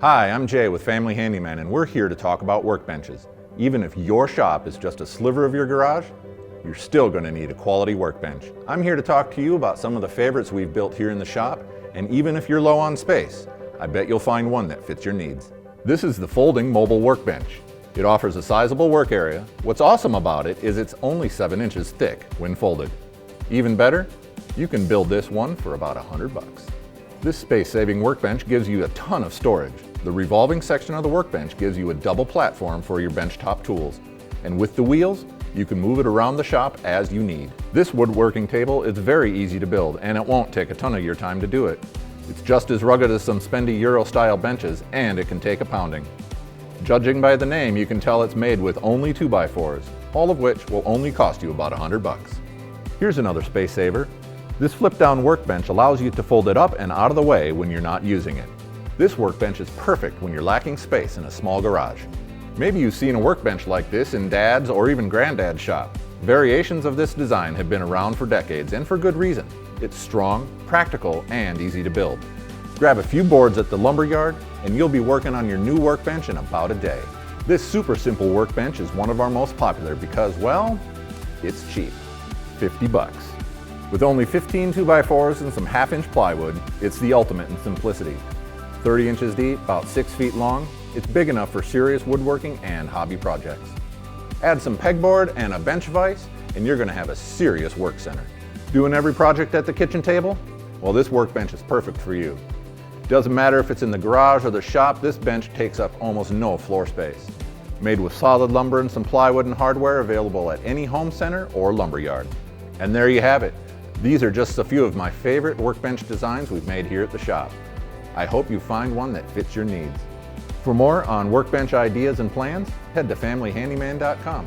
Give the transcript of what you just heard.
Hi, I'm Jay with Family Handyman, and we're here to talk about workbenches. Even if your shop is just a sliver of your garage, you're still going to need a quality workbench. I'm here to talk to you about some of the favorites we've built here in the shop, and even if you're low on space, I bet you'll find one that fits your needs. This is the folding mobile workbench. It offers a sizable work area. What's awesome about it is it's only 7 inches thick when folded. Even better, you can build this one for about $100. This space-saving workbench gives you a ton of storage. The revolving section of the workbench gives you a double platform for your benchtop tools. And with the wheels, you can move it around the shop as you need. This woodworking table is very easy to build, and it won't take a ton of your time to do it. It's just as rugged as some spendy Euro-style benches, and it can take a pounding. Judging by the name, you can tell it's made with only 2x4s, all of which will only cost you about $100. Here's another space saver. This flip-down workbench allows you to fold it up and out of the way when you're not using it. This workbench is perfect when you're lacking space in a small garage. Maybe you've seen a workbench like this in Dad's or even Granddad's shop. Variations of this design have been around for decades, and for good reason. It's strong, practical, and easy to build. Grab a few boards at the lumber yard, and you'll be working on your new workbench in about a day. This super simple workbench is one of our most popular because, well, it's cheap. $50. With only 15 2x4s and some half-inch plywood, it's the ultimate in simplicity. 30 inches deep, about 6 feet long, it's big enough for serious woodworking and hobby projects. Add some pegboard and a bench vise, and you're going to have a serious work center. Doing every project at the kitchen table? Well, this workbench is perfect for you. Doesn't matter if it's in the garage or the shop, this bench takes up almost no floor space. Made with solid lumber and some plywood and hardware, available at any home center or lumber yard. And there you have it. These are just a few of my favorite workbench designs we've made here at the shop. I hope you find one that fits your needs. For more on workbench ideas and plans, head to familyhandyman.com.